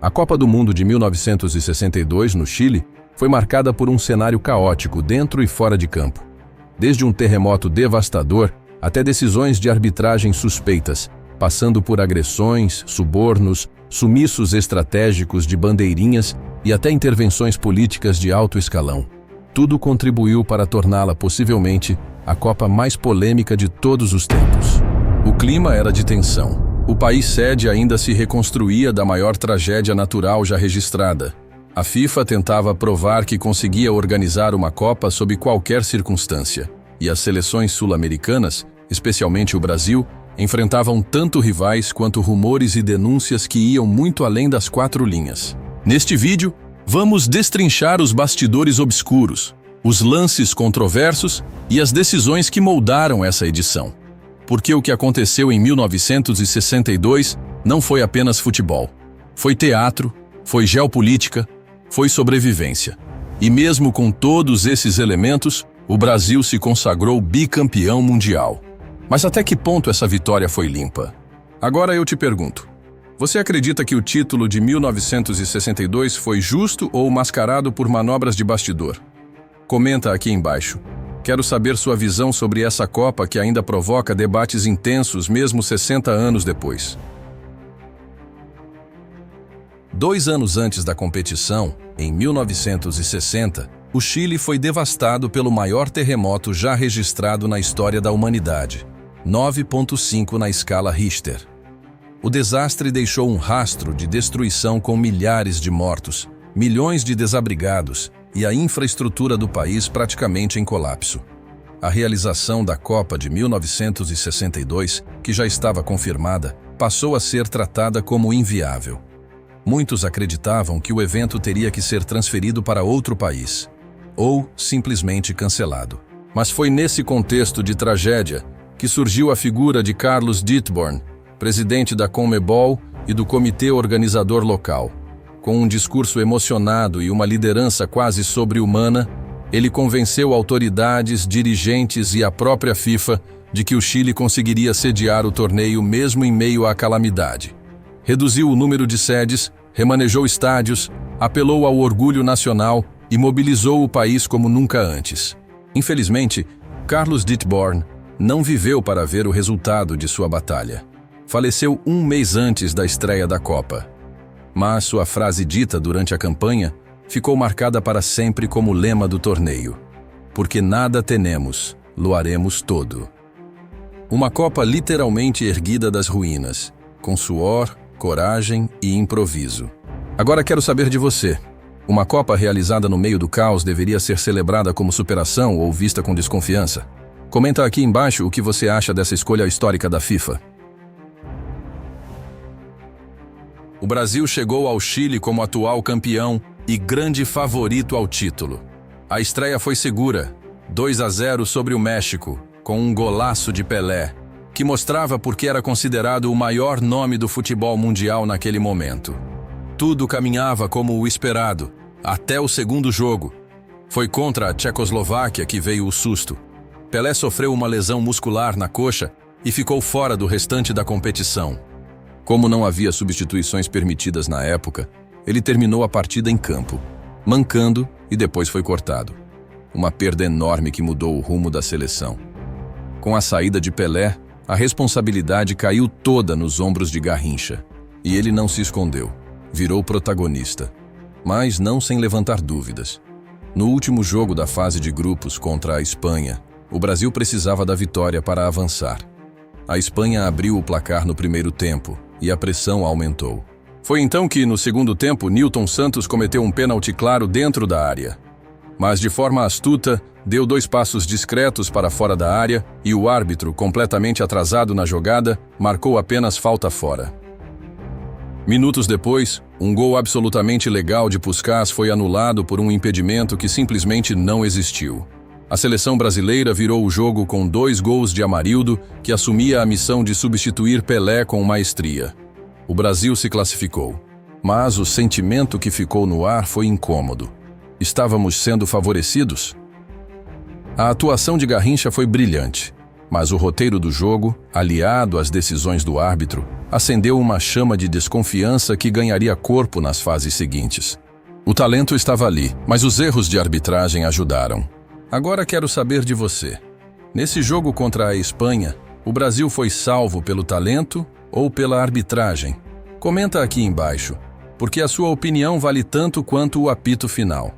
A Copa do Mundo de 1962, no Chile, foi marcada por um cenário caótico dentro e fora de campo. Desde um terremoto devastador até decisões de arbitragem suspeitas, passando por agressões, subornos, sumiços estratégicos de bandeirinhas e até intervenções políticas de alto escalão. Tudo contribuiu para torná-la possivelmente a Copa mais polêmica de todos os tempos. O clima era de tensão. O país sede ainda se reconstruía da maior tragédia natural já registrada. A FIFA tentava provar que conseguia organizar uma Copa sob qualquer circunstância, e as seleções sul-americanas, especialmente o Brasil, enfrentavam tanto rivais quanto rumores e denúncias que iam muito além das 4 linhas. Neste vídeo, vamos destrinchar os bastidores obscuros, os lances controversos e as decisões que moldaram essa edição. Porque o que aconteceu em 1962 não foi apenas futebol. Foi teatro, foi geopolítica, foi sobrevivência. E mesmo com todos esses elementos, o Brasil se consagrou bicampeão mundial. Mas até que ponto essa vitória foi limpa? Agora eu te pergunto, você acredita que o título de 1962 foi justo ou mascarado por manobras de bastidor? Comenta aqui embaixo. Quero saber sua visão sobre essa Copa que ainda provoca debates intensos mesmo 60 anos depois. 2 anos antes da competição, em 1960, o Chile foi devastado pelo maior terremoto já registrado na história da humanidade, 9,5 na escala Richter. O desastre deixou um rastro de destruição com milhares de mortos, milhões de desabrigados e a infraestrutura do país praticamente em colapso. A realização da Copa de 1962, que já estava confirmada, passou a ser tratada como inviável. Muitos acreditavam que o evento teria que ser transferido para outro país, ou simplesmente cancelado. Mas foi nesse contexto de tragédia que surgiu a figura de Carlos Dittborn, presidente da CONMEBOL e do comitê organizador local. Com um discurso emocionado e uma liderança quase sobre-humana, ele convenceu autoridades, dirigentes e a própria FIFA de que o Chile conseguiria sediar o torneio mesmo em meio à calamidade. Reduziu o número de sedes, remanejou estádios, apelou ao orgulho nacional e mobilizou o país como nunca antes. Infelizmente, Carlos Dittborn não viveu para ver o resultado de sua batalha. Faleceu 1 mês antes da estreia da Copa. Mas sua frase dita durante a campanha ficou marcada para sempre como lema do torneio. Porque nada tenemos, lo haremos todo. Uma Copa literalmente erguida das ruínas, com suor, coragem e improviso. Agora quero saber de você. Uma Copa realizada no meio do caos deveria ser celebrada como superação ou vista com desconfiança? Comenta aqui embaixo o que você acha dessa escolha histórica da FIFA. O Brasil chegou ao Chile como atual campeão e grande favorito ao título. A estreia foi segura, 2-0 sobre o México, com um golaço de Pelé, que mostrava por que era considerado o maior nome do futebol mundial naquele momento. Tudo caminhava como o esperado, até o segundo jogo. Foi contra a Tchecoslováquia que veio o susto. Pelé sofreu uma lesão muscular na coxa e ficou fora do restante da competição. Como não havia substituições permitidas na época, ele terminou a partida em campo, mancando e depois foi cortado. Uma perda enorme que mudou o rumo da seleção. Com a saída de Pelé, a responsabilidade caiu toda nos ombros de Garrincha. E ele não se escondeu, virou protagonista. Mas não sem levantar dúvidas. No último jogo da fase de grupos contra a Espanha, o Brasil precisava da vitória para avançar. A Espanha abriu o placar no primeiro tempo e a pressão aumentou. Foi então que, no segundo tempo, Nilton Santos cometeu um pênalti claro dentro da área. Mas, de forma astuta, deu 2 passos discretos para fora da área e o árbitro, completamente atrasado na jogada, marcou apenas falta fora. Minutos depois, um gol absolutamente legal de Puskás foi anulado por um impedimento que simplesmente não existiu. A seleção brasileira virou o jogo com 2 gols de Amarildo, que assumia a missão de substituir Pelé com maestria. O Brasil se classificou, mas o sentimento que ficou no ar foi incômodo. Estávamos sendo favorecidos? A atuação de Garrincha foi brilhante, mas o roteiro do jogo, aliado às decisões do árbitro, acendeu uma chama de desconfiança que ganharia corpo nas fases seguintes. O talento estava ali, mas os erros de arbitragem ajudaram. Agora quero saber de você. Nesse jogo contra a Espanha, o Brasil foi salvo pelo talento ou pela arbitragem? Comenta aqui embaixo, porque a sua opinião vale tanto quanto o apito final.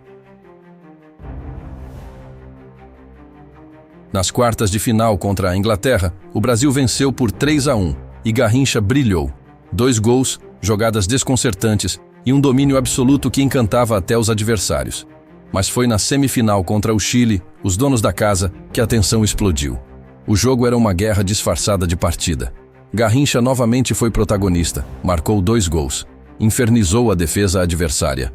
Nas quartas de final contra a Inglaterra, o Brasil venceu por 3-1 e Garrincha brilhou. 2 gols, jogadas desconcertantes e um domínio absoluto que encantava até os adversários. Mas foi na semifinal contra o Chile, os donos da casa, que a tensão explodiu. O jogo era uma guerra disfarçada de partida. Garrincha novamente foi protagonista, marcou 2 gols, infernizou a defesa adversária.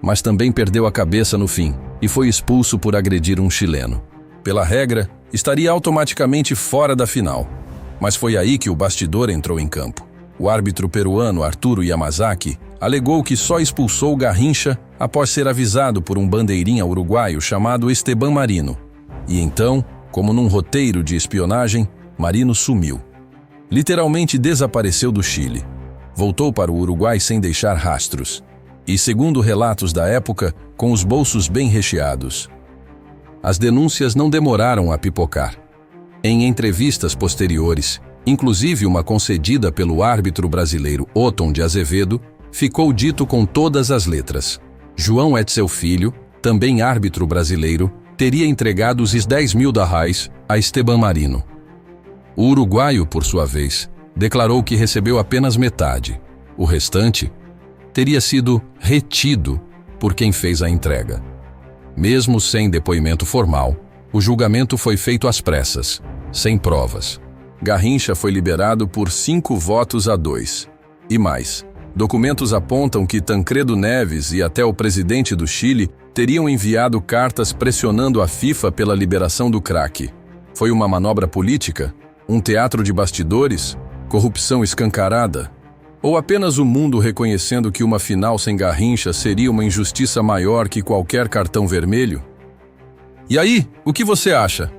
Mas também perdeu a cabeça no fim e foi expulso por agredir um chileno. Pela regra, estaria automaticamente fora da final. Mas foi aí que o bastidor entrou em campo. O árbitro peruano Arturo Yamazaki alegou que só expulsou Garrincha após ser avisado por um bandeirinha uruguaio chamado Esteban Marino. E então, como num roteiro de espionagem, Marino sumiu. Literalmente desapareceu do Chile. Voltou para o Uruguai sem deixar rastros. E, segundo relatos da época, com os bolsos bem recheados. As denúncias não demoraram a pipocar. Em entrevistas posteriores, inclusive uma concedida pelo árbitro brasileiro Otton de Azevedo, ficou dito com todas as letras: João Etzel Filho, também árbitro brasileiro, teria entregado os 10 mil reais a Esteban Marino. O uruguaio, por sua vez, declarou que recebeu apenas metade. O restante teria sido retido por quem fez a entrega. Mesmo sem depoimento formal, o julgamento foi feito às pressas, sem provas. Garrincha foi liberado por 5-2. E mais, documentos apontam que Tancredo Neves e até o presidente do Chile teriam enviado cartas pressionando a FIFA pela liberação do craque. Foi uma manobra política? Um teatro de bastidores? Corrupção escancarada? Ou apenas o mundo reconhecendo que uma final sem Garrincha seria uma injustiça maior que qualquer cartão vermelho? E aí, o que você acha?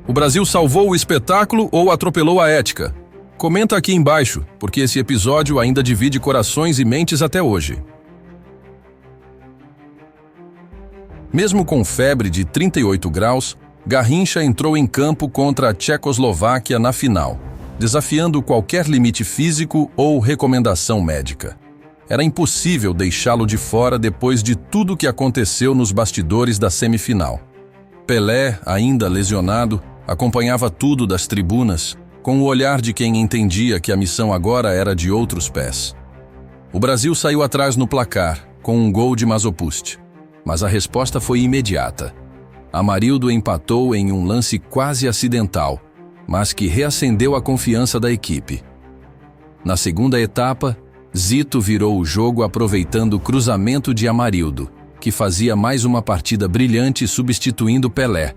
O Brasil salvou o espetáculo ou atropelou a ética? Comenta aqui embaixo, porque esse episódio ainda divide corações e mentes até hoje. Mesmo com febre de 38 graus, Garrincha entrou em campo contra a Tchecoslováquia na final, desafiando qualquer limite físico ou recomendação médica. Era impossível deixá-lo de fora depois de tudo que aconteceu nos bastidores da semifinal. Pelé, ainda lesionado, acompanhava tudo das tribunas, com o olhar de quem entendia que a missão agora era de outros pés. O Brasil saiu atrás no placar, com um gol de Masopust. Mas a resposta foi imediata. Amarildo empatou em um lance quase acidental, mas que reacendeu a confiança da equipe. Na segunda etapa, Zito virou o jogo aproveitando o cruzamento de Amarildo, que fazia mais uma partida brilhante substituindo Pelé.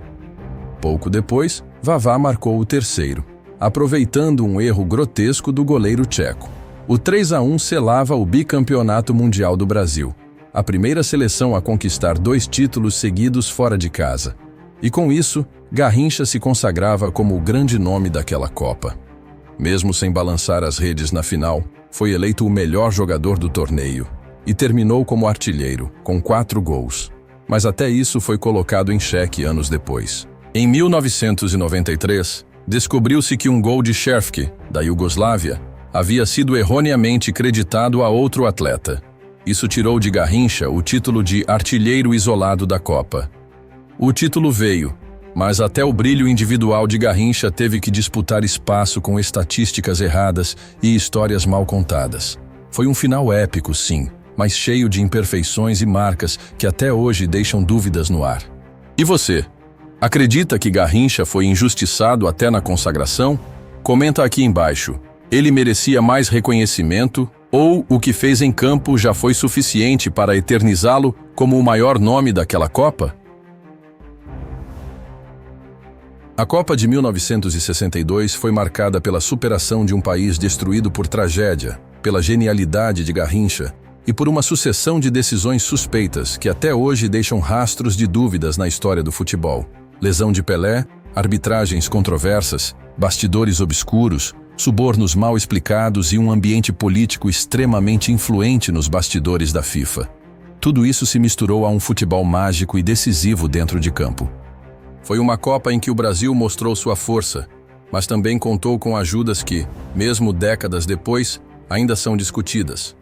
Pouco depois, Vavá marcou o terceiro, aproveitando um erro grotesco do goleiro tcheco. O 3-1 selava o bicampeonato mundial do Brasil, a primeira seleção a conquistar 2 títulos seguidos fora de casa. E com isso, Garrincha se consagrava como o grande nome daquela Copa. Mesmo sem balançar as redes na final, foi eleito o melhor jogador do torneio e terminou como artilheiro, com 4 gols. Mas até isso foi colocado em xeque anos depois. Em 1993, descobriu-se que um gol de Šerfki, da Iugoslávia, havia sido erroneamente creditado a outro atleta. Isso tirou de Garrincha o título de artilheiro isolado da Copa. O título veio, mas até o brilho individual de Garrincha teve que disputar espaço com estatísticas erradas e histórias mal contadas. Foi um final épico, sim, mas cheio de imperfeições e marcas que até hoje deixam dúvidas no ar. E você? Acredita que Garrincha foi injustiçado até na consagração? Comenta aqui embaixo. Ele merecia mais reconhecimento ou o que fez em campo já foi suficiente para eternizá-lo como o maior nome daquela Copa? A Copa de 1962 foi marcada pela superação de um país destruído por tragédia, pela genialidade de Garrincha e por uma sucessão de decisões suspeitas que até hoje deixam rastros de dúvidas na história do futebol. Lesão de Pelé, arbitragens controversas, bastidores obscuros, subornos mal explicados e um ambiente político extremamente influente nos bastidores da FIFA. Tudo isso se misturou a um futebol mágico e decisivo dentro de campo. Foi uma Copa em que o Brasil mostrou sua força, mas também contou com ajudas que, mesmo décadas depois, ainda são discutidas.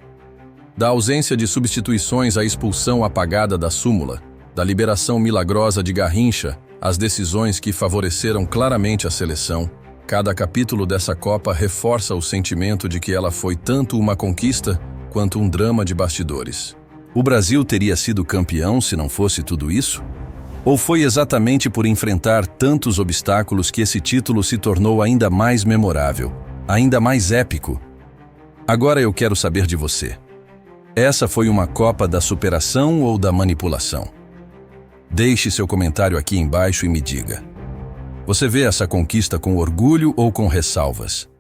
Da ausência de substituições à expulsão apagada da súmula, da liberação milagrosa de Garrincha, às decisões que favoreceram claramente a seleção, cada capítulo dessa Copa reforça o sentimento de que ela foi tanto uma conquista quanto um drama de bastidores. O Brasil teria sido campeão se não fosse tudo isso? Ou foi exatamente por enfrentar tantos obstáculos que esse título se tornou ainda mais memorável, ainda mais épico? Agora eu quero saber de você. Essa foi uma Copa da superação ou da manipulação? Deixe seu comentário aqui embaixo e me diga. Você vê essa conquista com orgulho ou com ressalvas?